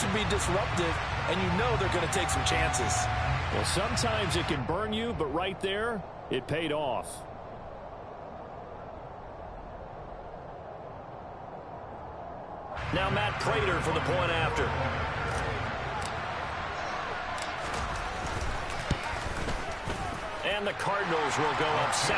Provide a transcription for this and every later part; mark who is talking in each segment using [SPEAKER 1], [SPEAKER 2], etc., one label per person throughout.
[SPEAKER 1] to be disruptive, and you know they're going to take some chances.
[SPEAKER 2] Well, sometimes it can burn you, but right there, it paid off. Now Matt Prater for the point after. And the Cardinals will go up 7-0.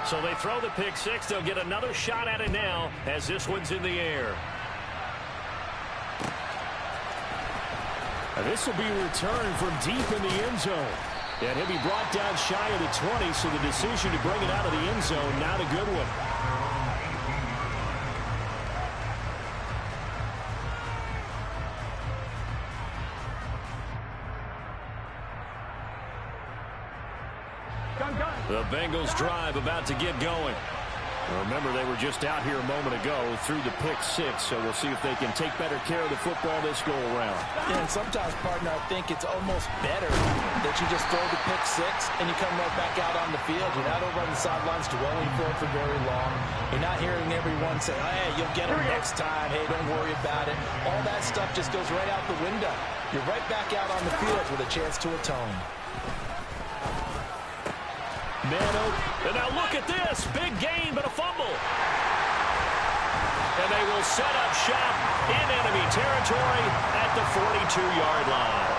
[SPEAKER 2] So they throw the pick six. They'll get another shot at it now as this one's in the air. And this will be returned from deep in the end zone. And he'll be brought down shy of the 20, so the decision to bring it out of the end zone, not a good one. The Bengals drive about to get going. Remember, they were just out here a moment ago through the pick six, so we'll see if they can take better care of the football this go-around.
[SPEAKER 1] Yeah, and sometimes, partner, I think it's almost better that you just throw the pick six and you come right back out on the field. You're not over on the sidelines dwelling for it for very long. You're not hearing everyone say, oh, hey, you'll get it next time. Hey, don't worry about it. All that stuff just goes right out the window. You're right back out on the field with a chance to atone.
[SPEAKER 2] Man open. And now look at this. Big gain, but a fumble. And they will set up shop in enemy territory at the 42-yard line.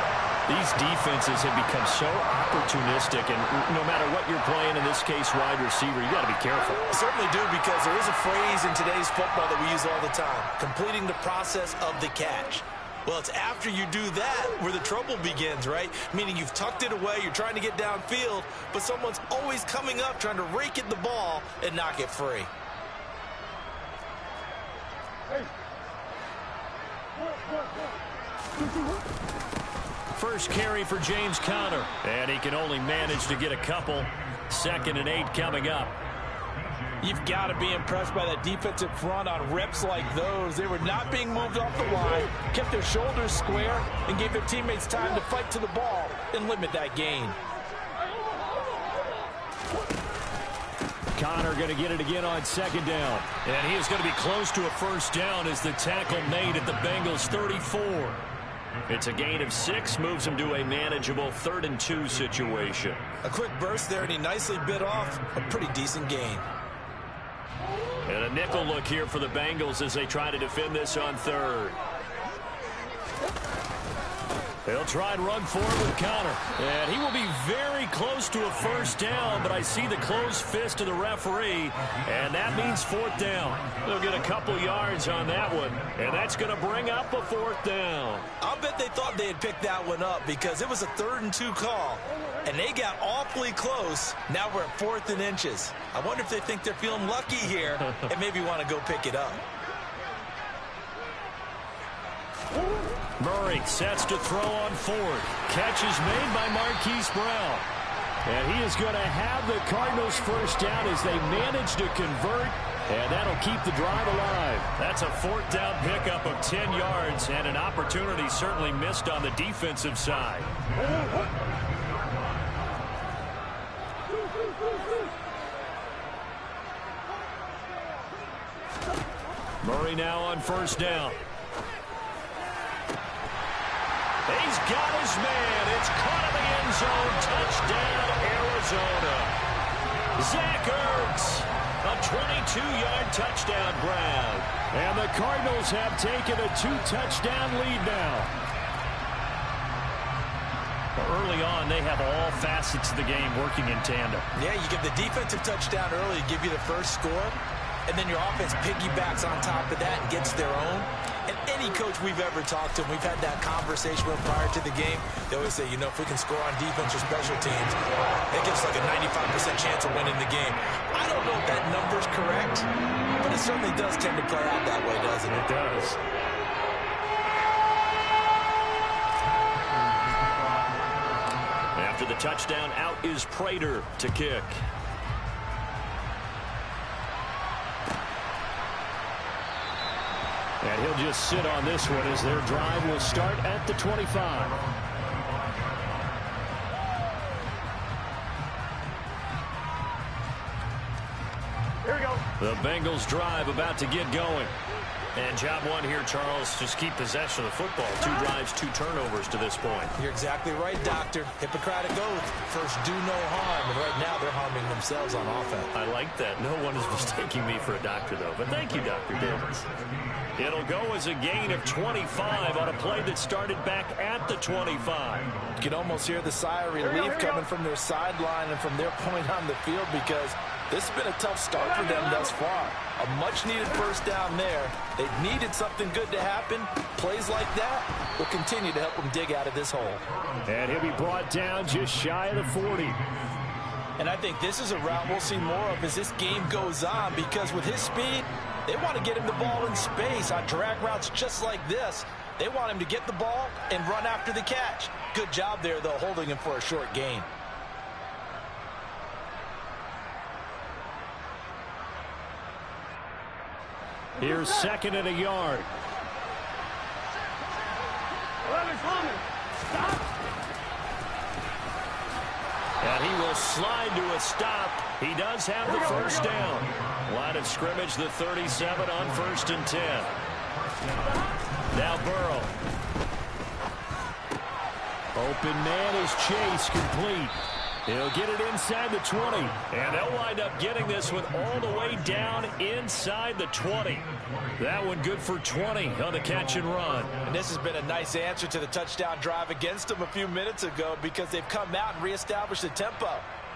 [SPEAKER 2] These defenses have become so opportunistic, and no matter what you're playing, in this case wide receiver, you got to be careful.
[SPEAKER 1] Certainly do, because there is a phrase in today's football that we use all the time, completing the process of the catch. Well, it's after you do that where the trouble begins, right? Meaning you've tucked it away, you're trying to get downfield, but someone's always coming up trying to rake at the ball and knock it free.
[SPEAKER 2] First carry for James Conner, and he can only manage to get a couple. 2nd and 8 coming up.
[SPEAKER 1] You've got to be impressed by that defensive front on reps like those. They were not being moved off the line, kept their shoulders square, and gave their teammates time to fight to the ball and limit that gain.
[SPEAKER 2] Conner going to get it again on 2nd down. And he is going to be close to a first down as the tackle made at the Bengals 34. It's a gain of 6, moves him to a manageable 3rd and 2 situation.
[SPEAKER 1] A quick burst there, and he nicely bit off a pretty decent gain.
[SPEAKER 2] And a nickel look here for the Bengals as they try to defend this on 3rd. They'll try and run forward with Conner. And he will be very close to a first down, but I see the closed fist of the referee, and that means 4th down. They'll get a couple yards on that one, and that's going to bring up a 4th down.
[SPEAKER 1] I'll bet they thought they had picked that one up because it was a 3rd and 2 call, and they got awfully close. Now we're at 4th and inches. I wonder if they think they're feeling lucky here and maybe want to go pick it up.
[SPEAKER 2] Murray sets to throw on 4th. Catch is made by Marquise Brown. And he is going to have the Cardinals first down as they manage to convert, and that'll keep the drive alive. That's a 4th down pickup of 10 yards, and an opportunity certainly missed on the defensive side. Murray now on first down. He's got his man. It's caught in the end zone. Touchdown, Arizona. Zach Ertz, a 22-yard touchdown grab. And the Cardinals have taken a 2-touchdown lead now. Early on, they have all facets of the game working in tandem.
[SPEAKER 1] Yeah, you give the defensive touchdown early, give you the first score, and then your offense piggybacks on top of that and gets their own. And any coach we've ever talked to, we've had that conversation with prior to the game, they always say, you know, if we can score on defense or special teams, it gives like a 95% chance of winning the game. I don't know if that number's correct, but it certainly does tend to play out that way, doesn't it?
[SPEAKER 2] It does. After the touchdown, out is Prater to kick. And he'll just sit on this one as their drive will start at the 25. The Bengals drive about to get going.
[SPEAKER 3] And job one here, Charles, just keep possession of the football. 2 drives, 2 turnovers to this point.
[SPEAKER 1] You're exactly right, Doctor. Hippocratic oath. First, do no harm. And right now, they're harming themselves on offense.
[SPEAKER 3] I like that. No one is mistaking me for a doctor, though. But thank you, Dr. Davis.
[SPEAKER 2] It'll go as a gain of 25 on a play that started back at the 25.
[SPEAKER 1] You can almost hear the sigh of relief coming from their sideline and from their point on the field because this has been a tough start for them thus far. A much-needed first down there. They've needed something good to happen. Plays like that will continue to help them dig out of this hole.
[SPEAKER 2] And he'll be brought down just shy of the 40.
[SPEAKER 1] And I think this is a route we'll see more of as this game goes on because with his speed, they want to get him the ball in space on drag routes just like this. They want him to get the ball and run after the catch. Good job there, though, holding him for a short gain.
[SPEAKER 2] Here's second and a yard. And he will slide to a stop. He does have the first down. Line of scrimmage, the 37 on 1st and 10. Now Burrow. Open man is Chase, complete. He'll get it inside the 20. And they'll wind up getting this one all the way down inside the 20. That one good for 20 on the catch and run.
[SPEAKER 1] And this has been a nice answer to the touchdown drive against them a few minutes ago because they've come out and reestablished the tempo.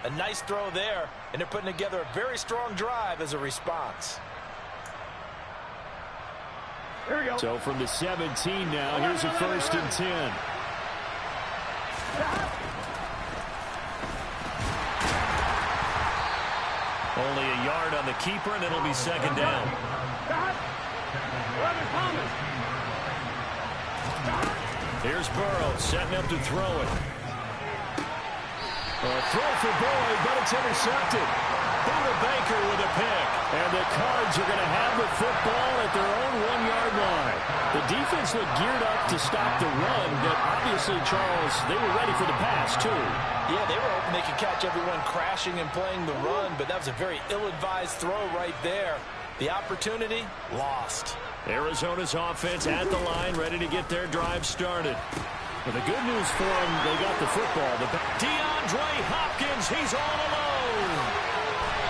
[SPEAKER 1] A nice throw there, and they're putting together a very strong drive as a response.
[SPEAKER 2] Here we go. So from the 17 now, here's a 1st and 10. Only a yard on the keeper, and it'll be 2nd down. Here's Burrow setting up to throw it. A throw for Boyd, but it's intercepted. Buda Baker with a pick. And the Cards are going to have the football at their own 1-yard line. The defense looked geared up to stop the run, but obviously, Charles, they were ready for the pass, too.
[SPEAKER 1] Yeah, they were hoping they could catch everyone crashing and playing the run, but that was a very ill-advised throw right there. The opportunity, lost.
[SPEAKER 2] Arizona's offense at the line, ready to get their drive started. But the good news for them, they got the football. DeAndre Hopkins, he's all alone.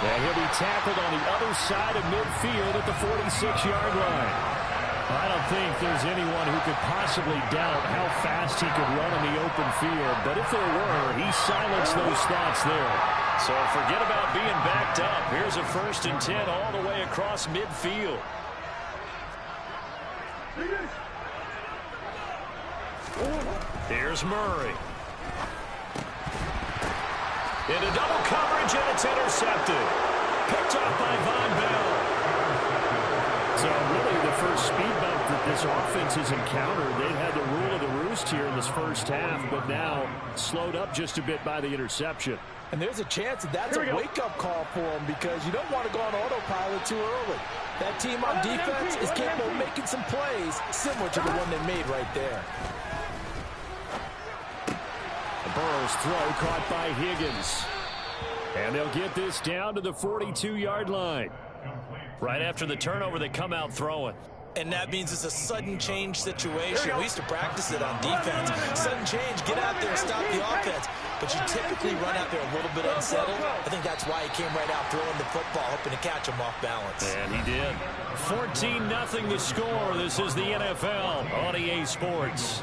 [SPEAKER 2] And he'll be tackled on the other side of midfield at the 46-yard line. I don't think there's anyone who could possibly doubt how fast he could run in the open field. But if there were, he silenced those thoughts there. So forget about being backed up. Here's a 1st and 10 all the way across midfield. Here's Murray. Into double coverage, and it's intercepted. Picked up by Von Bell. So really the first speed bump that this offense has encountered. They had the rule of the roost here in this first half, but now slowed up just a bit by the interception.
[SPEAKER 1] And there's a chance that that's a wake-up call for them because you don't want to go on autopilot too early. That team on defense is capable of making some plays similar to the one they made right there.
[SPEAKER 2] Burrow's throw caught by Higgins. And they'll get this down to the 42-yard line. Right after the turnover, they come out throwing.
[SPEAKER 1] And that means it's a sudden change situation. We used to practice it on defense. Sudden change, get out there and stop the offense. But you typically run out there a little bit unsettled. I think that's why he came right out throwing the football, hoping to catch him off balance.
[SPEAKER 2] And he did. 14-0 the score. This is the NFL on EA Sports.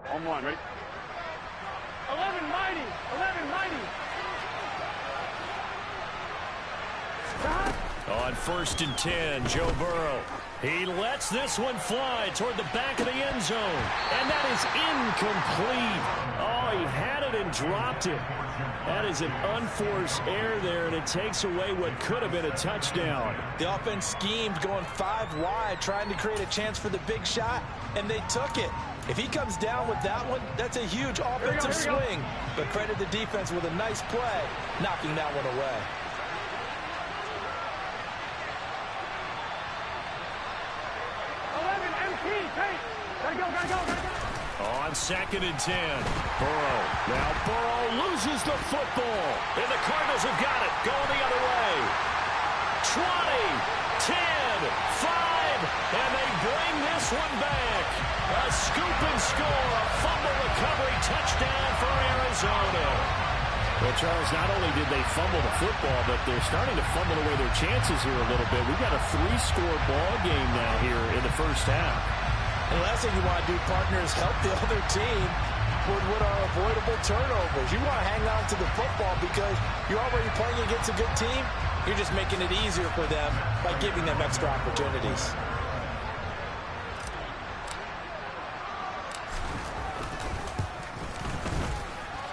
[SPEAKER 4] On one, ready? 11 mighty! 11 mighty!
[SPEAKER 2] On 1st and 10, Joe Burrow. He lets this one fly toward the back of the end zone. And that is incomplete. Oh, he had it and dropped it. That is an unforced error there, and it takes away what could have been a touchdown.
[SPEAKER 1] The offense schemed going 5 wide, trying to create a chance for the big shot, and they took it. If he comes down with that one, that's a huge offensive swing. But credit the defense with a nice play, knocking that one away.
[SPEAKER 2] On 2nd and 10. Burrow. Now Burrow loses the football. And the Cardinals have got it. Going the other way. 20, 10, 5, and they bring this one back. A scoop and score, a fumble recovery touchdown for Arizona. Well, Charles, not only did they fumble the football, but they're starting to fumble away their chances here a little bit. We've got a 3-score ball game now here in the first half.
[SPEAKER 1] And the last thing you want to do, partner, is help the other team with what are avoidable turnovers. You want to hang on to the football because you're already playing against a good team. You're just making it easier for them by giving them extra opportunities.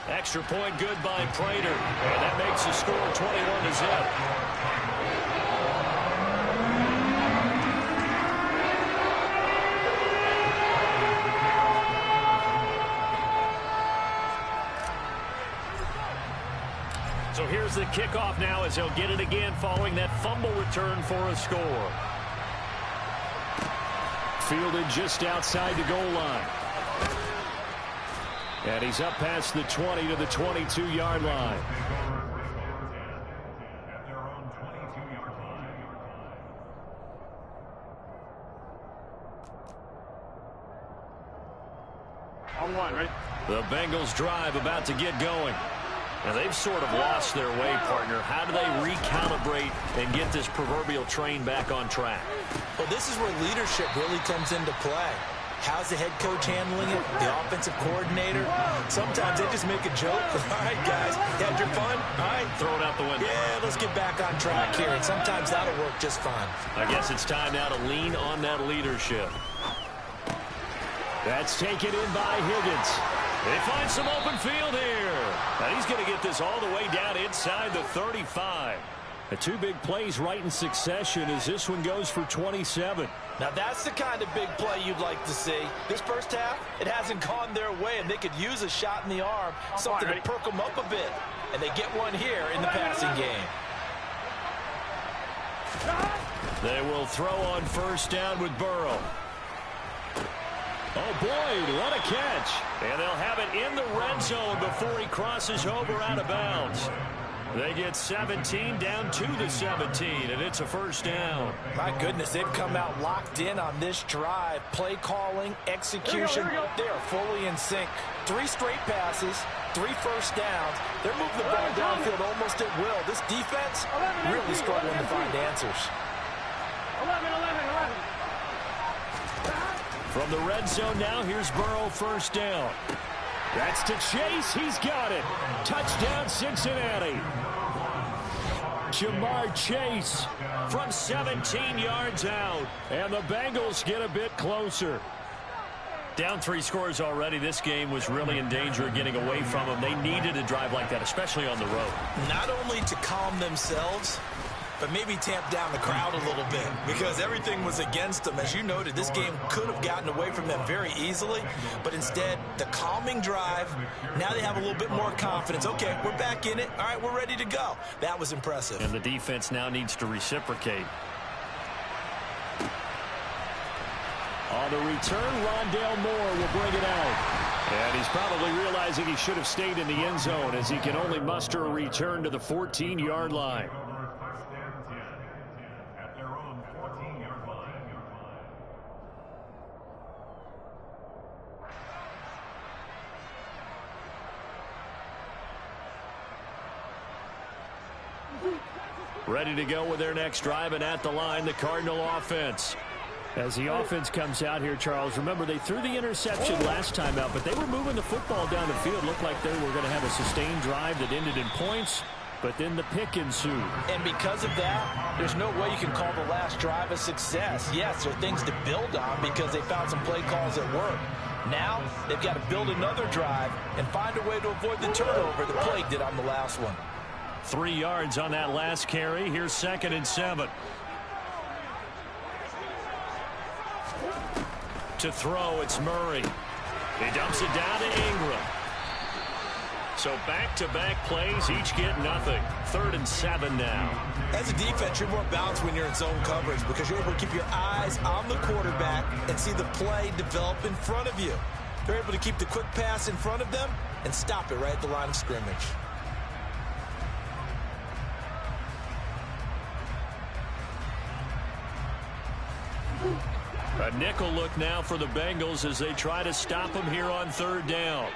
[SPEAKER 2] Extra point good by Prater. And that makes the score 21-0. So here's the kickoff now as he'll get it again following that fumble return for a score. Fielded just outside the goal line. And he's up past the 20 to the 22-yard line.
[SPEAKER 4] On one, right?
[SPEAKER 2] The Bengals drive about to get going. Now, they've sort of lost their way, partner. How do they recalibrate and get this proverbial train back on track?
[SPEAKER 1] Well, this is where leadership really comes into play. How's the head coach handling it? The offensive coordinator? Sometimes they just make a joke. All right, guys, you had your fun? All right.
[SPEAKER 2] Throw it out the window.
[SPEAKER 1] Yeah, let's get back on track here. And sometimes that'll work just fine.
[SPEAKER 2] I guess it's time now to lean on that leadership. That's taken in by Higgins. They find some open field here. And he's going to get this all the way down inside the 35. The 2 big plays right in succession as this one goes for 27.
[SPEAKER 1] Now that's the kind of big play you'd like to see. This first half, it hasn't gone their way, and they could use a shot in the arm, something to perk them up a bit. And they get one here in the passing game.
[SPEAKER 2] They will throw on first down with Burrow. Oh, boy, what a catch. And they'll have it in the red zone before he crosses over out of bounds. They get 17 down to the 17, and it's a first down.
[SPEAKER 1] My goodness, they've come out locked in on this drive. Play calling, execution, they are fully in sync. 3 straight passes, 3 first downs. They're moving the ball downfield almost at will. This defense really struggling to find answers.
[SPEAKER 4] 11.
[SPEAKER 2] From the red zone now, here's Burrow first down. That's to Chase. He's got it. Touchdown, Cincinnati. Jamar Chase from 17 yards out. And the Bengals get a bit closer. Down 3 scores already. This game was really in danger of getting away from them. They needed a drive like that, especially on the road.
[SPEAKER 1] Not only to calm themselves, but maybe tamp down the crowd a little bit because everything was against them. As you noted, this game could have gotten away from them very easily, but instead, the calming drive, now they have a little bit more confidence. Okay, we're back in it. All right, we're ready to go. That was impressive.
[SPEAKER 2] And the defense now needs to reciprocate. On the return, Rondale Moore will bring it out. And he's probably realizing he should have stayed in the end zone as he can only muster a return to the 14-yard line. Ready to go with their next drive, and at the line, the Cardinal offense. As the offense comes out here, Charles, remember they threw the interception last time out, but they were moving the football down the field. Looked like they were going to have a sustained drive that ended in points, but then the pick ensued.
[SPEAKER 1] And because of that, there's no way you can call the last drive a success. Yes, there are things to build on because they found some play calls that work. Now, they've got to build another drive and find a way to avoid the turnover the Plague did on the last one.
[SPEAKER 2] 3 yards on that last carry. Here's 2nd and 7. To throw, it's Murray. He dumps it down to Ingram.
[SPEAKER 3] So back-to-back plays, each get nothing. 3rd and 7 now.
[SPEAKER 1] As a defense, you're more balanced when you're in zone coverage because you're able to keep your eyes on the quarterback and see the play develop in front of you. They're able to keep the quick pass in front of them and stop it right at the line of scrimmage.
[SPEAKER 2] A nickel look now for the Bengals as they try to stop him here on 3rd down.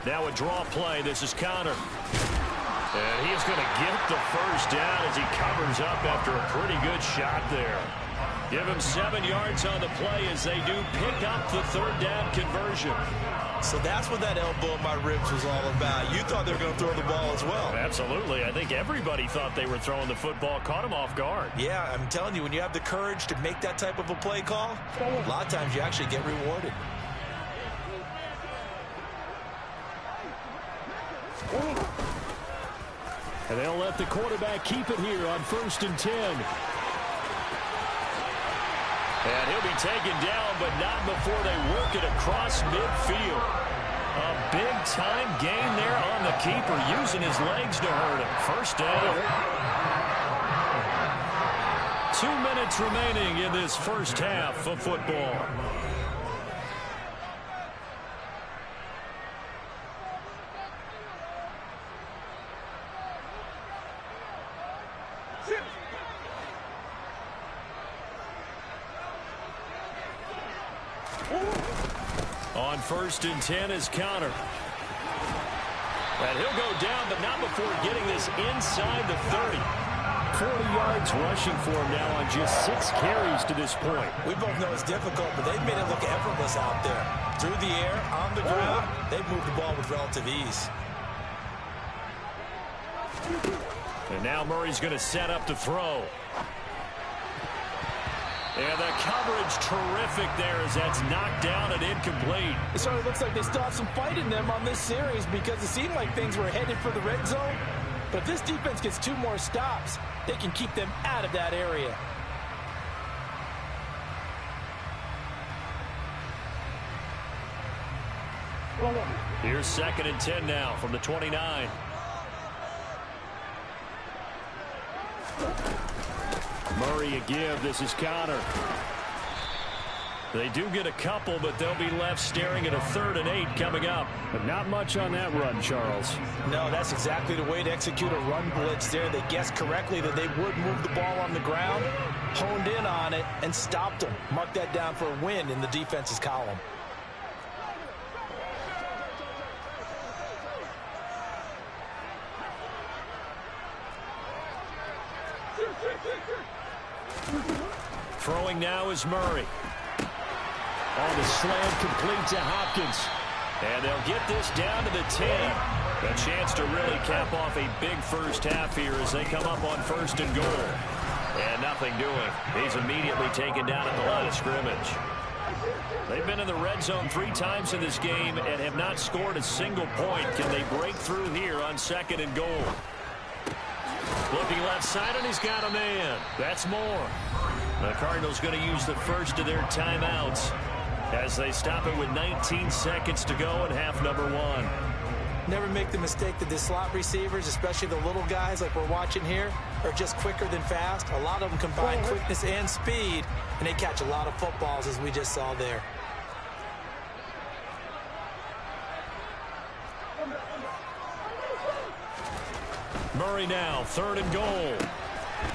[SPEAKER 2] Now a draw play. This is Connor. And he is going to get the first down as he covers up after a pretty good shot there. Give him 7 yards on the play as they do pick up the 3rd down conversion.
[SPEAKER 1] So that's what that elbow in my ribs was all about. You thought they were going to throw the ball as well.
[SPEAKER 3] Absolutely. I think everybody thought they were throwing the football, caught him off guard.
[SPEAKER 1] Yeah, I'm telling you, when you have the courage to make that type of a play call, a lot of times you actually get rewarded.
[SPEAKER 2] And they'll let the quarterback keep it here on 1st and 10. And he'll be taken down, but not before they work it across midfield. A big-time gain there on the keeper, using his legs to hurt him. First down. 2 minutes remaining in this first half of football. On 1st and 10 is Connor. And he'll go down, but not before getting this inside the 30. 40 yards rushing for him now on just 6 carries to this point.
[SPEAKER 1] We both know it's difficult, but they've made it look effortless out there. Through the air, on the ground, they've moved the ball with relative ease.
[SPEAKER 2] And now Murray's going to set up to throw. And the coverage terrific there as that's knocked down and incomplete.
[SPEAKER 1] It certainly looks like they still have some fight in them on this series because it seemed like things were headed for the red zone. But if this defense gets 2 more stops, they can keep them out of that area.
[SPEAKER 2] Here's 2nd and 10 now from the 29. Murray a give. This is Connor. They do get a couple, but they'll be left staring at a 3rd and 8 coming up. But not much on that run, Charles.
[SPEAKER 1] No, that's exactly the way to execute a run blitz there. They guessed correctly that they would move the ball on the ground, honed in on it, and stopped them. Mark that down for a win in the defense's column.
[SPEAKER 2] Throwing now is Murray. On the slant, complete to Hopkins. And they'll get this down to the 10. A chance to really cap off a big first half here as they come up on 1st and goal. And nothing doing. He's immediately taken down at the line of scrimmage. They've been in the red zone 3 times in this game and have not scored a single point. Can they break through here on 2nd and goal? Looking left side, and he's got a man. That's more. The Cardinals going to use the first of their timeouts as they stop it with 19 seconds to go in half number 1.
[SPEAKER 1] Never make the mistake that the slot receivers, especially the little guys like we're watching here, are just quicker than fast. A lot of them combine quickness and speed, and they catch a lot of footballs, as we just saw there.
[SPEAKER 2] Murray now, 3rd and goal.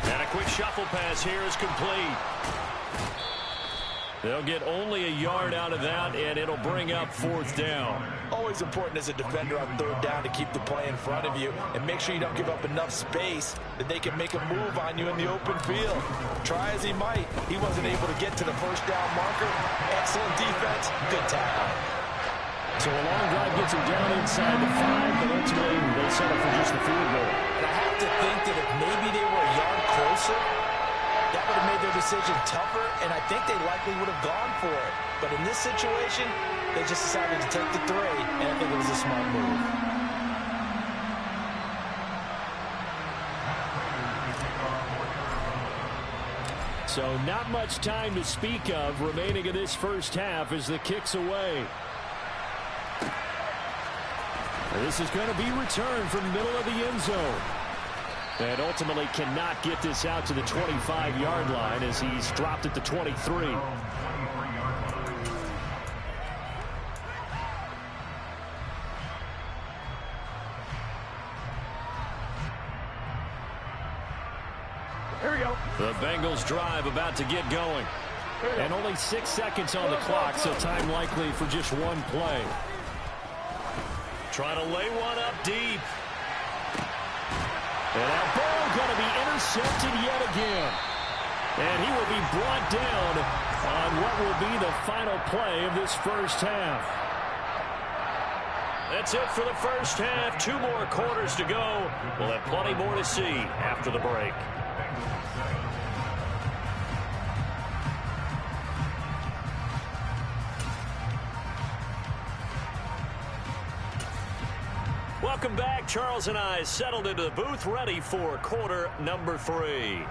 [SPEAKER 2] And a quick shuffle pass here is complete. They'll get only a yard out of that, and it'll bring up 4th down.
[SPEAKER 1] Always important as a defender on 3rd down to keep the play in front of you and make sure you don't give up enough space that they can make a move on you in the open field. Try as he might, he wasn't able to get to the 1st down marker. Excellent defense, good tackle.
[SPEAKER 2] So a long drive gets him down inside the 5, but ultimately they settle for just the field goal.
[SPEAKER 1] And I have to think that if maybe they were a yard closer, that would have made their decision tougher, and I think they likely would have gone for it. But in this situation, they just decided to take the 3, and I think it was a smart move.
[SPEAKER 2] So not much time to speak of remaining in this first half as the kick's away. This is going to be returned from the middle of the end zone. And ultimately cannot get this out to the 25-yard line as he's dropped at the 23.
[SPEAKER 4] Here we go.
[SPEAKER 2] The Bengals drive about to get going. And only 6 seconds on the clock, so time likely for just one play.
[SPEAKER 3] Trying to lay one up deep.
[SPEAKER 2] And that ball going to be intercepted yet again. And he will be brought down on what will be the final play of this first half.
[SPEAKER 3] That's it for the first half. 2 more quarters to go. We'll have plenty more to see after the break. Welcome back. Charles and I settled into the booth, ready for quarter number 3.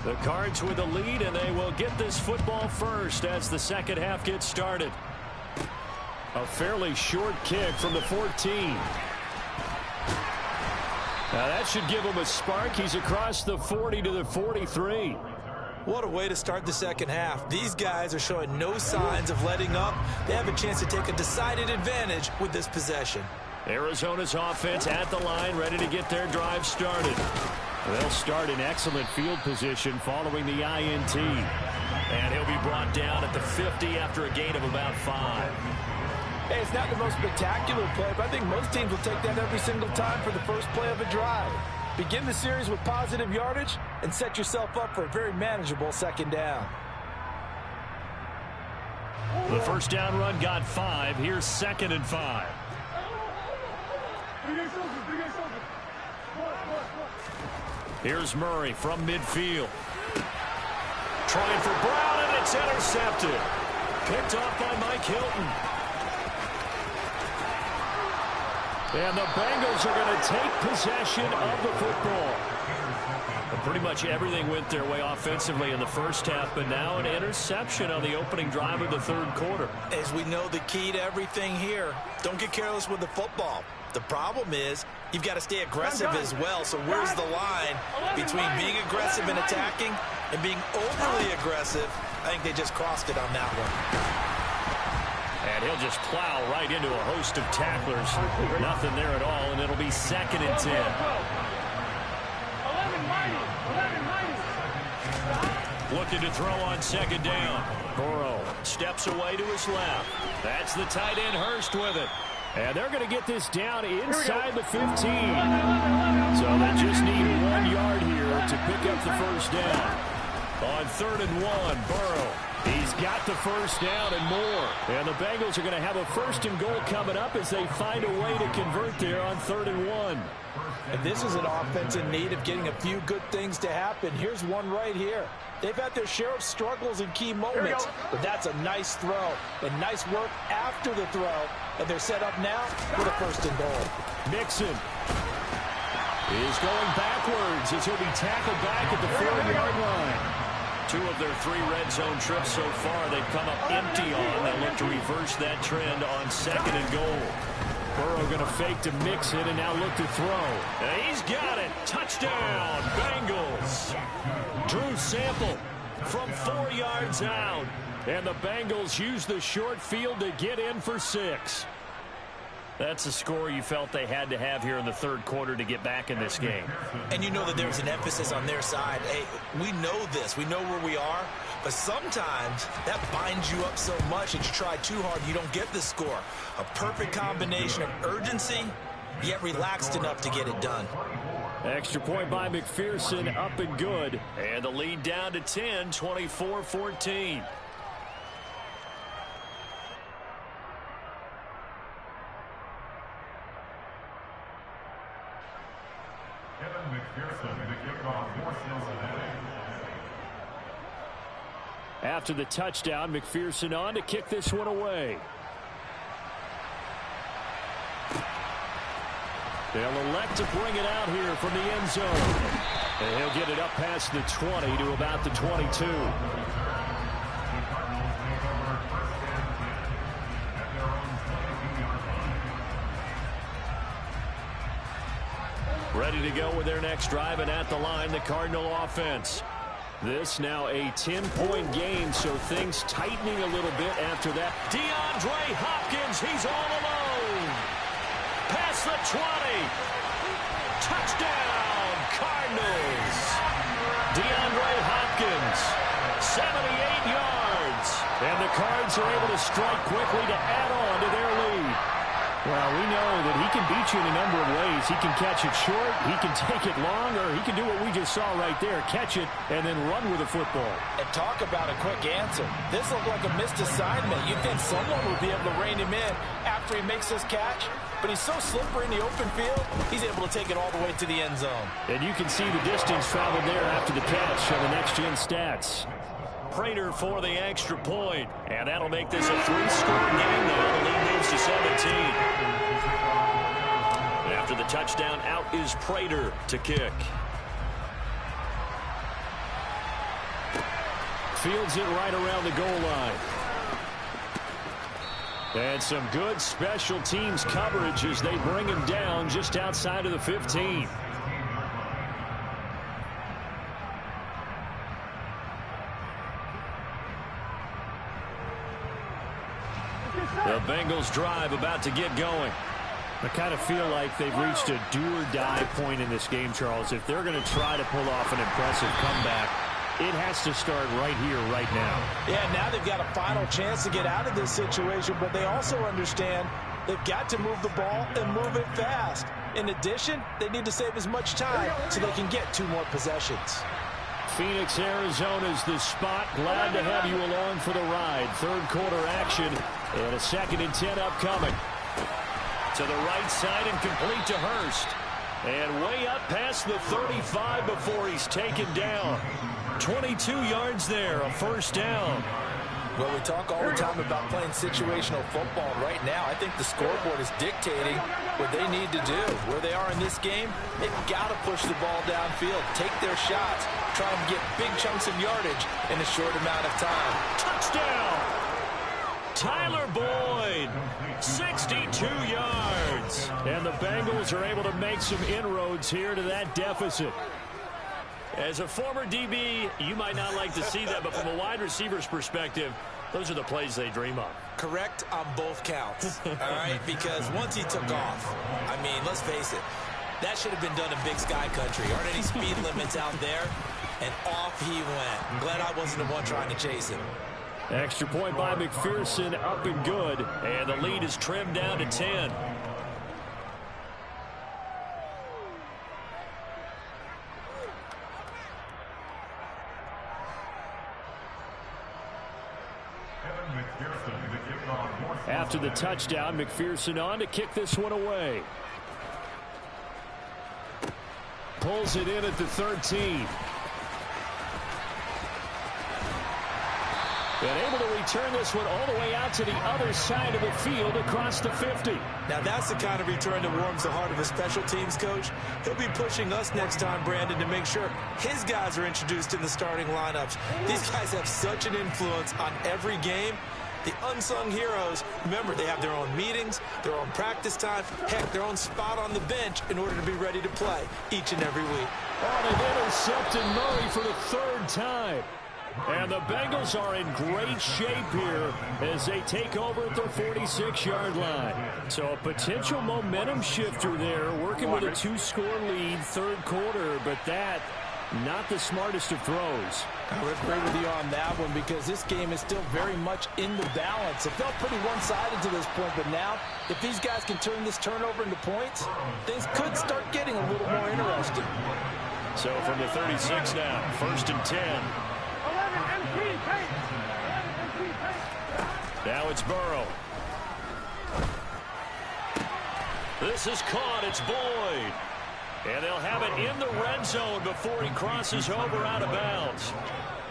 [SPEAKER 3] The Cards with the lead, and they will get this football first as the second half gets started.
[SPEAKER 2] A fairly short kick from the 14. Now that should give him a spark. He's across the 40 to the 43.
[SPEAKER 1] What a way to start the second half. These guys are showing no signs of letting up. They have a chance to take a decided advantage with this possession.
[SPEAKER 2] Arizona's offense at the line, ready to get their drive started. They'll start in excellent field position following the INT.
[SPEAKER 3] And he'll be brought down at the 50 after a gain of about 5.
[SPEAKER 5] Hey, it's not the most spectacular play, but I think most teams will take that every single time for the first play of a drive. Begin the series with positive yardage and set yourself up for a very manageable second down.
[SPEAKER 2] The first down run got 5. Here's 2nd and 5. Here's Murray from midfield.
[SPEAKER 3] Trying for Brown, and it's intercepted. Picked off by Mike Hilton.
[SPEAKER 2] And the Bengals are going to take possession of the football.
[SPEAKER 3] And pretty much everything went their way offensively in the first half, but now an interception on the opening drive of the third quarter.
[SPEAKER 1] As we know, the key to everything here, don't get careless with the football. The problem is you've got to stay aggressive as well. So where's the line between being aggressive and attacking and being overly aggressive? I think they just crossed it on that one.
[SPEAKER 2] And he'll just plow right into a host of tacklers. Nothing there at all, and it'll be 2nd and 10.
[SPEAKER 3] Looking to throw on 2nd down.
[SPEAKER 2] Burrow
[SPEAKER 3] Steps away to his left.
[SPEAKER 2] That's the tight end Hurst with it. And they're going to get this down inside the 15. So they just need 1 yard here to pick up the first down. On 3rd and 1, Burrow. He's got the first down and more. And the Bengals are going to have a 1st and goal coming up as they find a way to convert there on 3rd and 1.
[SPEAKER 5] And this is an offense in need of getting a few good things to happen. Here's one right here. They've had their share of struggles in key moments, but that's a nice throw and nice work after the throw. And they're set up now with a 1st and goal.
[SPEAKER 2] Mixon is going backwards as he'll be tackled back at the 4-yard line.
[SPEAKER 3] 2 of their 3 red zone trips so far they've come up empty on. They'll look to reverse that trend on 2nd and goal.
[SPEAKER 2] Burrow going to fake to Mixon and now look to throw.
[SPEAKER 3] And he's got it. Touchdown, Bengals.
[SPEAKER 2] Drew Sample from 4 yards out. And the Bengals use the short field to get in for 6.
[SPEAKER 3] That's a score you felt they had to have here in the third quarter to get back in this game.
[SPEAKER 1] And you know that there's an emphasis on their side. Hey, we know this. We know where we are. But sometimes that binds you up so much that you try too hard, you don't get the score. A perfect combination of urgency, yet relaxed enough to get it done.
[SPEAKER 2] Extra point by McPherson, up and good.
[SPEAKER 3] And the lead down to 10, 24-14.
[SPEAKER 2] After the touchdown, McPherson on to kick this one away. They'll elect to bring it out here from the end zone. And he'll get it up past the 20 to about the 22. Ready to go with their next drive, and at the line, the Cardinal offense. This now a 10-point game, so things tightening a little bit after that.
[SPEAKER 3] DeAndre Hopkins, he's all alone. Past the 20. Touchdown, Cardinals. DeAndre Hopkins, 78 yards.
[SPEAKER 2] And the Cards are able to strike quickly to add on to their lead. Well, we know that he can beat you in a number of ways. He can catch it short, he can take it long, or he can do what we just saw right there, catch it and then run with the football.
[SPEAKER 5] And talk about a quick answer. This looked like a missed assignment. You think someone would be able to rein him in after he makes this catch? But he's so slippery in the open field, he's able to take it all the way to the end zone.
[SPEAKER 2] And you can see the distance traveled there after the catch on the next-gen stats.
[SPEAKER 3] Prater for the extra point. And that'll make this a 3-score game now. The lead moves to 17. After the touchdown, out is Prater to kick.
[SPEAKER 2] Fields it right around the goal line. And some good special teams coverage as they bring him down just outside of the 15. The Bengals drive about to get going. I kind of feel like they've reached a do-or-die point in this game, Charles. If they're going to try to pull off an impressive comeback, it has to start right here, right now.
[SPEAKER 5] Yeah, now they've got a final chance to get out of this situation, but they also understand they've got to move the ball and move it fast. In addition, they need to save as much time so they can get 2 more possessions.
[SPEAKER 2] Phoenix, Arizona's the spot. Glad to have you along for the ride. Third quarter action and a 2nd and 10 upcoming.
[SPEAKER 3] To the right side and complete to Hurst.
[SPEAKER 2] And way up past the 35 before he's taken down. 22 yards there, a first down.
[SPEAKER 5] Well, we talk all the time about playing situational football. Right now, I think the scoreboard is dictating what they need to do. Where they are in this game, they've got to push the ball downfield, take their shots, try and get big chunks of yardage in a short amount of time.
[SPEAKER 3] Touchdown! Tyler Boyd, 62 yards.
[SPEAKER 2] And the Bengals are able to make some inroads here to that deficit.
[SPEAKER 3] As a former DB, you might not like to see that, but from a wide receiver's perspective, those are the plays they dream of.
[SPEAKER 1] Correct on both counts, all right? Because once he took off, I mean, let's face it, that should have been done in Big Sky Country. Aren't any speed limits out there? And off he went. I'm glad I wasn't the one trying to chase him.
[SPEAKER 2] Extra point by McPherson, up and good.
[SPEAKER 3] And the lead is trimmed down to 10.
[SPEAKER 2] After the touchdown, McPherson on to kick this one away. Pulls it in at the 13. And able to return this one all the way out to the other side of the field across the 50.
[SPEAKER 1] Now that's the kind of return that warms the heart of a special teams coach. He'll be pushing us next time, Brandon, to make sure his guys are introduced in the starting lineups. These guys have such an influence on every game. The unsung heroes, remember, they have their own meetings, their own practice time, heck, their own spot on the bench in order to be ready to play each and every week.
[SPEAKER 2] Oh, they've intercepted Murray for the 3rd time. And the Bengals are in great shape here as they take over at their 46-yard line. So a potential momentum shifter there, working with a 2-score lead, 3rd quarter, but that, not the smartest of throws.
[SPEAKER 5] I would agree with you on that one because this game is still very much in the balance. It felt pretty one-sided to this point, but now if these guys can turn this turnover into points, things could start getting a little more interesting.
[SPEAKER 2] So from the 36 now, 1st and 10. Now it's Burrow.
[SPEAKER 3] This is caught. It's Boyd. And they'll have it in the red zone before he crosses over out of bounds.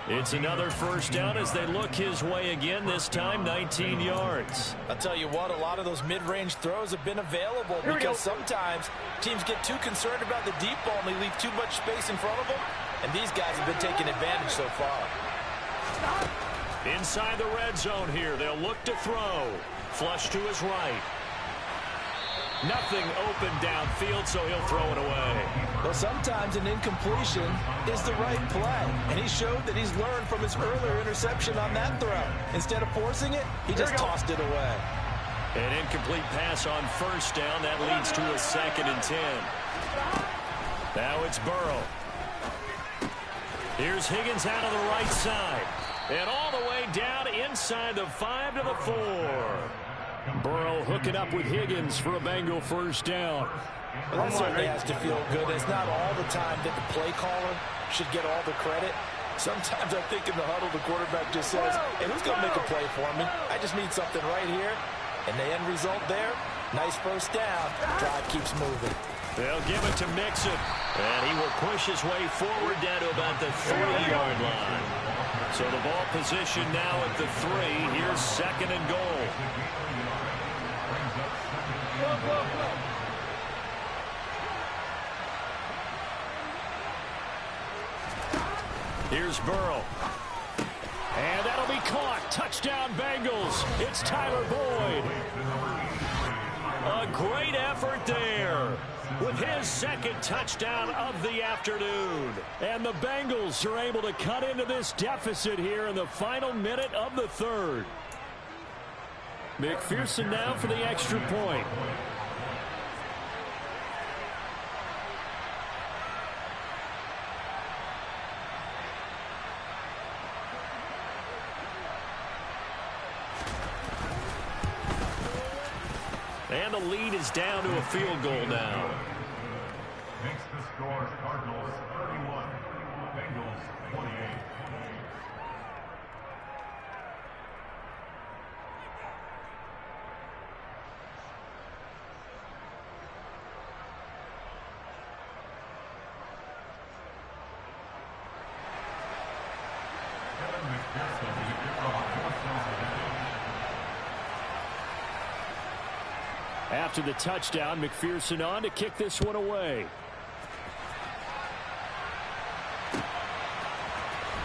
[SPEAKER 3] It's another first down as they look his way again, this time 19 yards.
[SPEAKER 5] I'll tell you what, a lot of those mid-range throws have been available because sometimes teams get too concerned about the deep ball and they leave too much space in front of them. And these guys have been taking advantage so far.
[SPEAKER 3] Inside the red zone here, they'll look to throw. Flush to his right. Nothing open downfield, so he'll throw it away.
[SPEAKER 5] Well, sometimes an incompletion is the right play, and he showed that he's learned from his earlier interception on that throw. Instead of forcing it, he just tossed it away.
[SPEAKER 3] An incomplete pass on first down. That leads to a 2nd and 10. Now it's Burrow. Here's Higgins out of the right side. And all the way down inside the 5 to the 4. Burrow hooking up with Higgins for a Bengal first down.
[SPEAKER 5] Well, that certainly has to feel good. It's not all the time that the play caller should get all the credit. Sometimes I think in the huddle, the quarterback just says, hey, who's going to make a play for me? I just need something right here. And the end result there, nice first down. Drive keeps moving.
[SPEAKER 3] They'll give it to Mixon. And he will push his way forward down to about the 3-yard line. So the ball position now at the 3. Here's 2nd and goal. Here's Burrow. And that'll be caught. Touchdown Bengals. It's Tyler Boyd. A great effort there with his 2nd touchdown of the afternoon. And the Bengals are able to cut into this deficit here in the final minute of the 3rd. McPherson now for the extra point. And the lead is down to a field goal now.
[SPEAKER 6] Makes the score Cardinals 31, Bengals 28.
[SPEAKER 2] After the touchdown, McPherson on to kick this one away.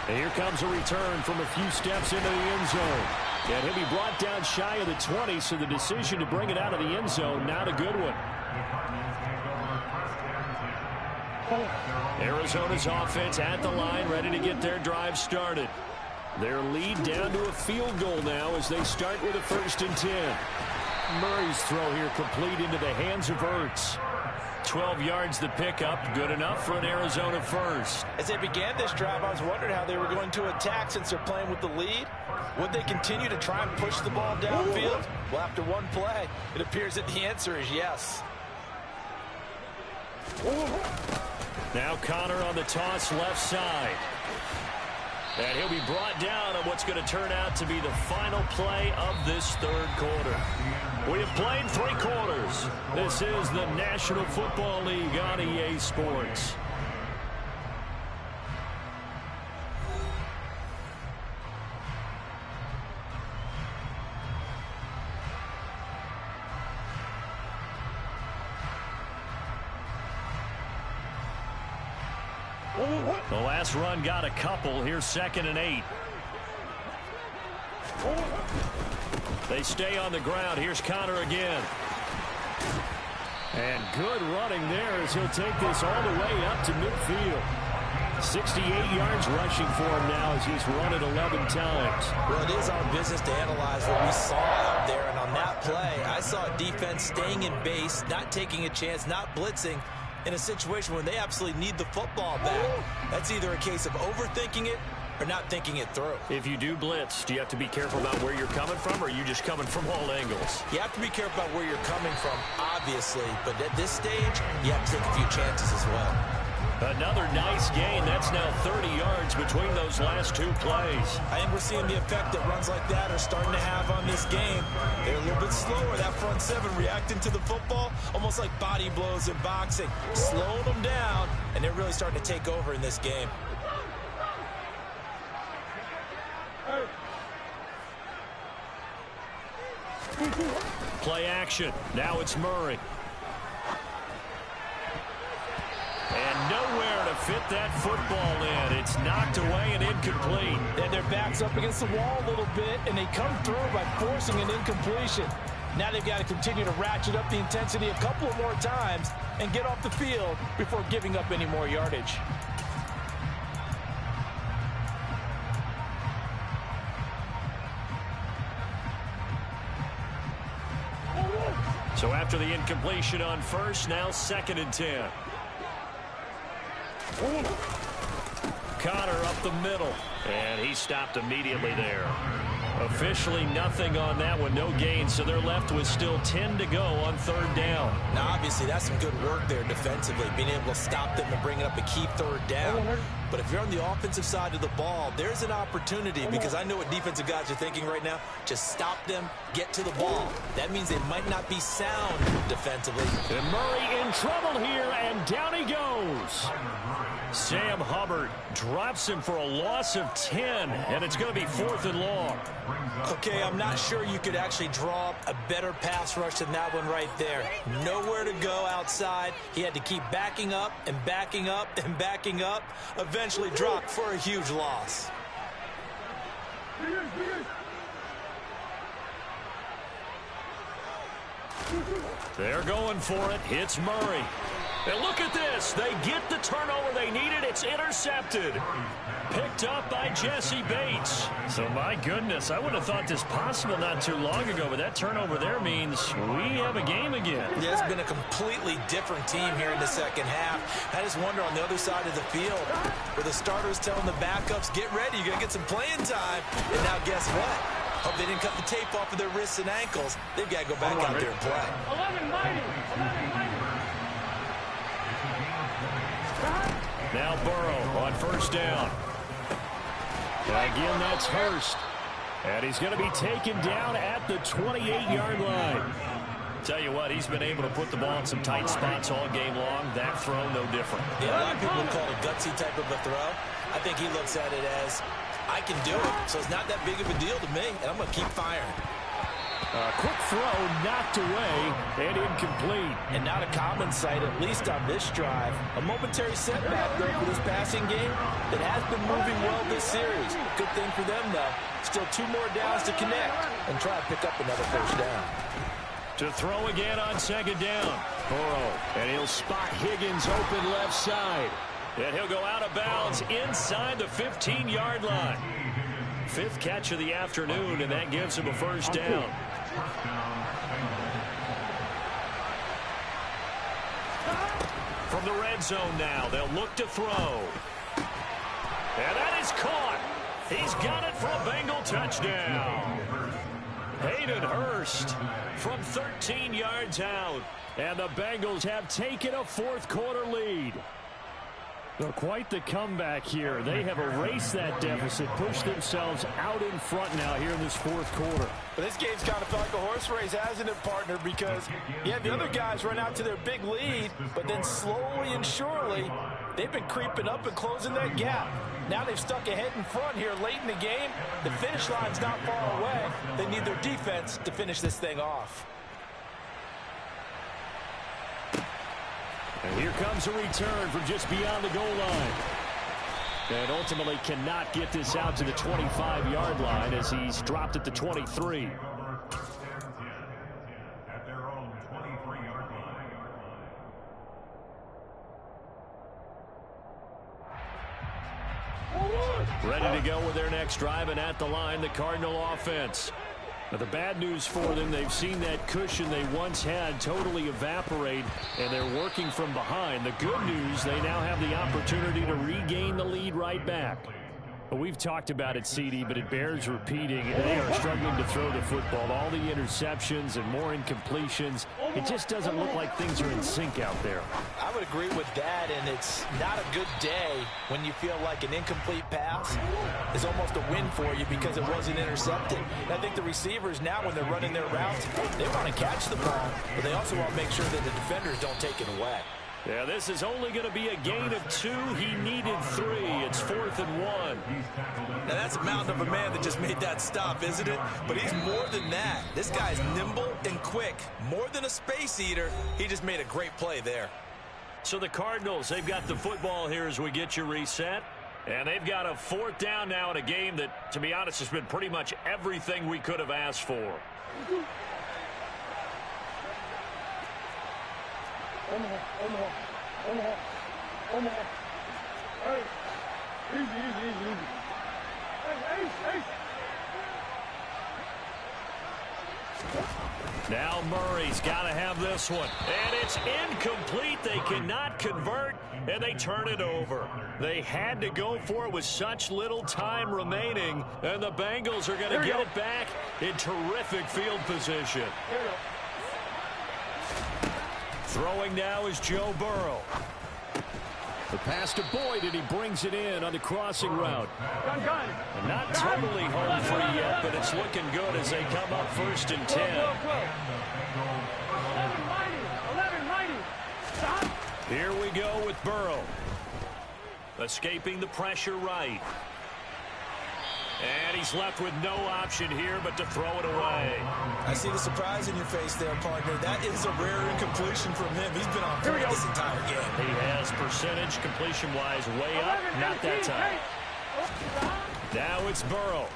[SPEAKER 2] And here comes a return from a few steps into the end zone. And he'll be brought down shy of the 20, so the decision to bring it out of the end zone, not a good one. Arizona's offense at the line, ready to get their drive started. Their lead down to a field goal now as they start with a 1st and 10. Murray's throw here complete into the hands of Ertz. 12 yards the pickup, good enough for an Arizona first.
[SPEAKER 5] As they began this drive, I was wondering how they were going to attack since they're playing with the lead. Would they continue to try and push the ball downfield? Well, after one play, it appears that the answer is yes.
[SPEAKER 3] Now Connor on the toss left side. And he'll be brought down on what's going to turn out to be the final play of this 3rd quarter. We have played 3 quarters. This is the National Football League on EA Sports. The last run got a couple. Here's 2nd and 8. They stay on the ground. Here's Connor again.
[SPEAKER 2] And good running there as he'll take this all the way up to midfield. 68 yards rushing for him now as he's run it 11 times.
[SPEAKER 5] Well, it is our business to analyze what we saw out there. And on that play, I saw a defense staying in base, not taking a chance, not blitzing in a situation when they absolutely need the football back. That's either a case of overthinking it or not thinking it through.
[SPEAKER 3] If you do blitz, do you have to be careful about where you're coming from, or are you just coming from all angles?
[SPEAKER 5] You have to be careful about where you're coming from, obviously, but at this stage, you have to take a few chances as well.
[SPEAKER 2] Another nice gain. That's now 30 yards between those last two plays.
[SPEAKER 1] I think we're seeing the effect that runs like that are starting to have on this game. They're a little bit slower, that front seven, reacting to the football, almost like body blows in boxing, slowing them down, and they're really starting to take over in this game.
[SPEAKER 2] Play action. Now it's Murray. And nowhere to fit that football in. It's knocked away and incomplete.
[SPEAKER 5] And their back's up against the wall a little bit, and they come through by forcing an incompletion. Now they've got to continue to ratchet up the intensity a couple of more times and get off the field before giving up any more yardage.
[SPEAKER 2] So after the incompletion on first, now 2nd and 10. Connor up the middle, and he stopped immediately there. Officially nothing on that one, no gain, so they're left with still 10 to go on 3rd down.
[SPEAKER 1] Now, obviously, that's some good work there defensively, being able to stop them and bring it up a key 3rd down. But if you're on the offensive side of the ball, there's an opportunity, because I know what defensive guys are thinking right now. Just stop them, get to the ball. That means they might not be sound defensively.
[SPEAKER 2] And Murray in trouble here, and down he goes. Sam Hubbard drops him for a loss of 10, and it's going to be 4th and long.
[SPEAKER 1] Okay, I'm not sure you could actually draw up a better pass rush than that one right there. Nowhere to go outside. He had to keep backing up and backing up and backing up. Eventually dropped for a huge loss.
[SPEAKER 2] They're going for it. It's Murray. And look at this. They get the turnover they needed. It's intercepted. Picked up by Jesse Bates. So, my goodness, I would have thought this possible not too long ago, but that turnover there means we have a game again.
[SPEAKER 1] Yeah, it's been a completely different team here in the second half. I just wonder on the other side of the field, where the starters telling the backups, get ready, you're going to get some playing time. And now guess what? Hope they didn't cut the tape off of their wrists and ankles. They've got to go back out there and play.
[SPEAKER 4] 11 mighty. 11 mighty.
[SPEAKER 2] Now Burrow on 1st down. Again, that's Hurst. And he's going to be taken down at the 28-yard line. Tell you what, he's been able to put the ball in some tight spots all game long. That throw, no different.
[SPEAKER 1] Yeah, a lot of people would call it a gutsy type of a throw. I think he looks at it as, I can do it, so it's not that big of a deal to me, and I'm going to keep firing.
[SPEAKER 2] A quick throw knocked away and incomplete.
[SPEAKER 5] And not a common sight, at least on this drive. A momentary setback, though, for this passing game that has been moving well this series. Good thing for them, though. Still 2 more downs to connect and try to pick up another 1st down.
[SPEAKER 2] To throw again on 2nd down. Burrow, and he'll spot Higgins open left side. And he'll go out of bounds inside the 15-yard line. 5th catch of the afternoon, and that gives him a 1st down. From the red zone now, they'll look to throw. And that is caught. He's got it for a Bengal touchdown. Hayden Hurst from 13 yards out. And the Bengals have taken a 4th quarter lead. Well, quite the comeback here. They have erased that deficit, pushed themselves out in front now here in this 4th quarter.
[SPEAKER 5] But this game's kind of felt like a horse race, hasn't it, partner? Because, yeah, the other guys run out to their big lead, but then slowly and surely, they've been creeping up and closing that gap. Now they've stuck ahead in front here late in the game. The finish line's not far away. They need their defense to finish this thing off.
[SPEAKER 2] And here comes a return from just beyond the goal line. And ultimately cannot get this out to the 25-yard line as he's dropped at the 23.
[SPEAKER 6] At their own 23-yard line.
[SPEAKER 2] Ready to go with their next drive, and at the line, the Cardinal offense. Now, the bad news for them, they've seen that cushion they once had totally evaporate, and they're working from behind. The good news, they now have the opportunity to regain the lead right back. We've talked about it, CD, but it bears repeating. They are struggling to throw the football. All the interceptions and more incompletions. It just doesn't look like things are in sync out there.
[SPEAKER 5] I would agree with that, and it's not a good day when you feel like an incomplete pass is almost a win for you because it wasn't intercepted. And I think the receivers now, when they're running their routes, they want to catch the ball, but they also want to make sure that the defenders don't take it away.
[SPEAKER 2] Yeah, this is only going to be a gain of 2. He needed 3. It's 4th and 1.
[SPEAKER 1] Now, that's a mountain of a man that just made that stop, isn't it? But he's more than that. This guy's nimble and quick. More than a space eater, he just made a great play there.
[SPEAKER 2] So the Cardinals, they've got the football here as we get you reset. And they've got a 4th down now in a game that, to be honest, has been pretty much everything we could have asked for.
[SPEAKER 4] Hey, easy. Hey.
[SPEAKER 2] Now Murray's got to have this one. And it's incomplete. They cannot convert, and they turn it over. They had to go for it with such little time remaining, and the Bengals are going to get it back in terrific field position. Throwing now is Joe Burrow. The pass to Boyd, and he brings it in on the crossing route. And not totally home free yet, but it's looking good as they come up 1st and 10.
[SPEAKER 4] 11-90. Stop.
[SPEAKER 2] Here we go with Burrow. Escaping the pressure right. And he's left with no option here but to throw it away.
[SPEAKER 1] I see the surprise in your face there, partner. That is a rare incompletion from him. He's been on point this entire game.
[SPEAKER 2] He has percentage completion-wise way up. Not that time. Now it's Burrow.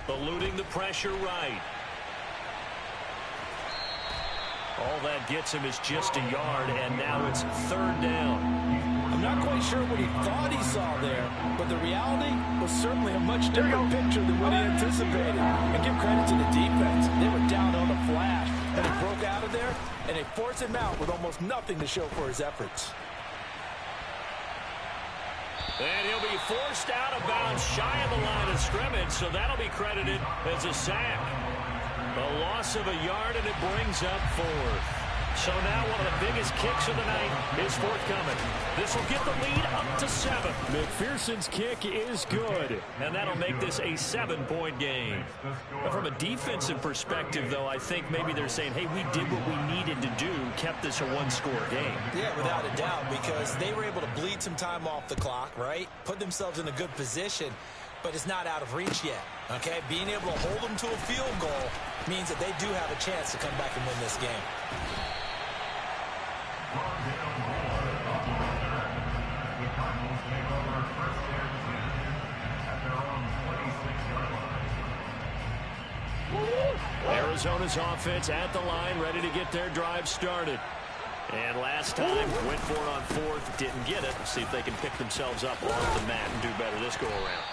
[SPEAKER 2] Eluding the pressure right. All that gets him is just a yard, and now it's 3rd down.
[SPEAKER 5] I'm not quite sure what he thought he saw there, but the reality was certainly a much different picture than what he anticipated. And give credit to the defense. They were down on a flash, and he broke out of there, and they forced him out with almost nothing to show for his efforts.
[SPEAKER 2] And he'll be forced out of bounds shy of the line of scrimmage, so that'll be credited as a sack. A loss of a yard, and it brings up 4th. So now one of the biggest kicks of the night is forthcoming. This will get the lead up to 7. McPherson's kick is good, and that'll make this a 7-point game. But from a defensive perspective, though, I think maybe they're saying, hey, we did what we needed to do, kept this a 1-score game.
[SPEAKER 1] Yeah, without a doubt, because they were able to bleed some time off the clock, right? Put themselves in a good position, but it's not out of reach yet, okay? Being able to hold them to a field goal means that they do have a chance to come back and win this game.
[SPEAKER 2] Arizona's offense at the line, ready to get their drive started. And last time, went for it on 4th, didn't get it. See if they can pick themselves up off the mat and do better this go-around.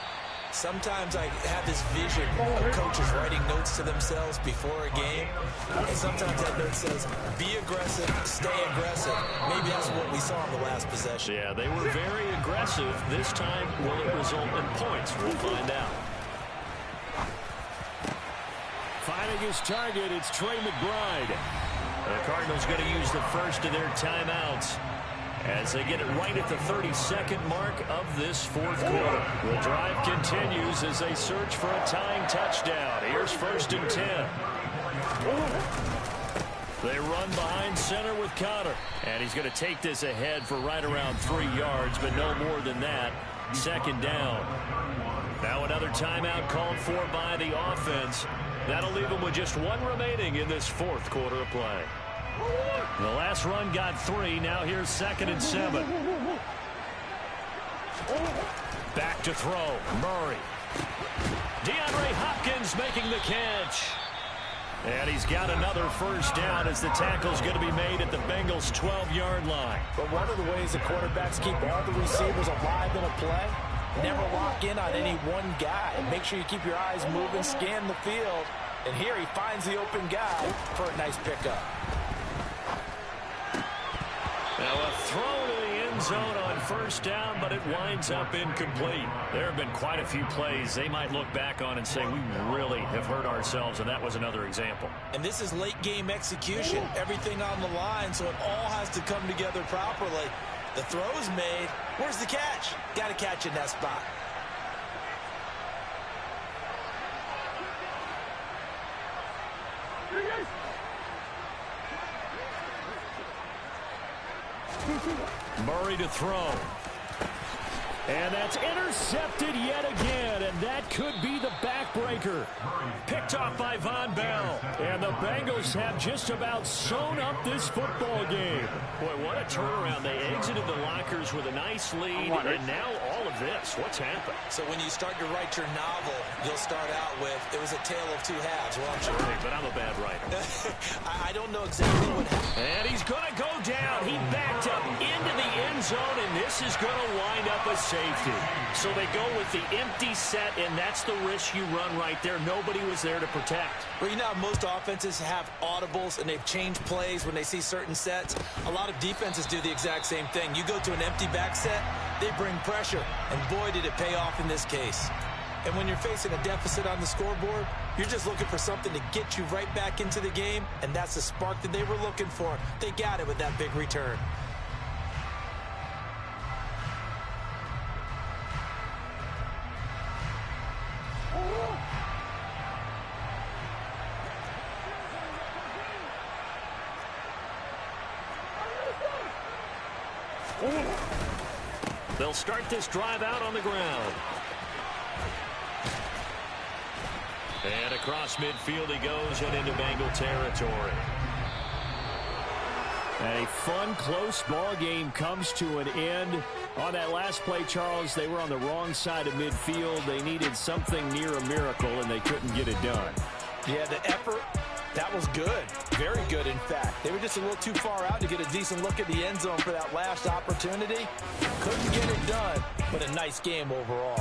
[SPEAKER 1] Sometimes I have this vision of coaches writing notes to themselves before a game, and sometimes that note says, be aggressive, stay aggressive. Maybe that's what we saw in the last possession.
[SPEAKER 2] Yeah, they were very aggressive. This time, will it result in points? We'll find out. Finding his target, it's Trey McBride. The Cardinals going to use the first of their timeouts as they get it right at the 32nd mark of this 4th quarter. The drive continues as they search for a tying touchdown. Here's 1st and 10. They run behind center with Connor. And he's going to take this ahead for right around 3 yards, but no more than that. 2nd down. Now another timeout called for by the offense. That'll leave them with just 1 remaining in this 4th quarter of play. The last run got 3. Now here's 2nd and 7. Back to throw. Murray. DeAndre Hopkins making the catch. And he's got another 1st down as the tackle's going to be made at the Bengals' 12-yard line.
[SPEAKER 5] But one of the ways the quarterbacks keep all the receivers alive in a play, never lock in on any one guy. Make sure you keep your eyes moving, scan the field. And here he finds the open guy for a nice pickup.
[SPEAKER 2] Now a throw to the end end zone on first down, but it winds up incomplete. There have been quite a few plays they might look back on and say, we really have hurt ourselves, and that was another example.
[SPEAKER 5] And this is late game execution, everything on the line, so it all has to come together properly. The throw's made. Where's the catch? Got to catch in that spot.
[SPEAKER 2] Murray to throw. And that's intercepted yet again, and that could be the backbreaker. Picked off by Von Bell. And the Bengals have just about sewn up this football game. Boy, what a turnaround. They exited the lockers with a nice lead, and now all of this. What's happened?
[SPEAKER 5] So when you start to write your novel, you'll start out with, it was a tale of two halves, won't you?
[SPEAKER 2] Hey, but I'm a bad writer.
[SPEAKER 5] I don't know exactly what happened.
[SPEAKER 2] And he's going to go down. He backed up into the end zone, and this is going to wind up a safety. So they go with the empty set, and that's the risk you run right there. Nobody was there to protect.
[SPEAKER 5] Well, you know how most offenses have audibles, and they've changed plays when they see certain sets. A lot of defenses do the exact same thing. You go to an empty back set, they bring pressure, and boy, did it pay off in this case. And when you're facing a deficit on the scoreboard, you're just looking for something to get you right back into the game, and that's the spark that they were looking for. They got it with that big return.
[SPEAKER 2] They'll start this drive out on the ground. And across midfield he goes and into Bengal territory. A fun, close ball game comes to an end. On that last play, Charles, they were on the wrong side of midfield. They needed something near a miracle, and they couldn't get it done.
[SPEAKER 5] Yeah, the effort, that was good. Very good, in fact. They were just a little too far out to get a decent look at the end zone for that last opportunity. Couldn't get it done, but a nice game overall.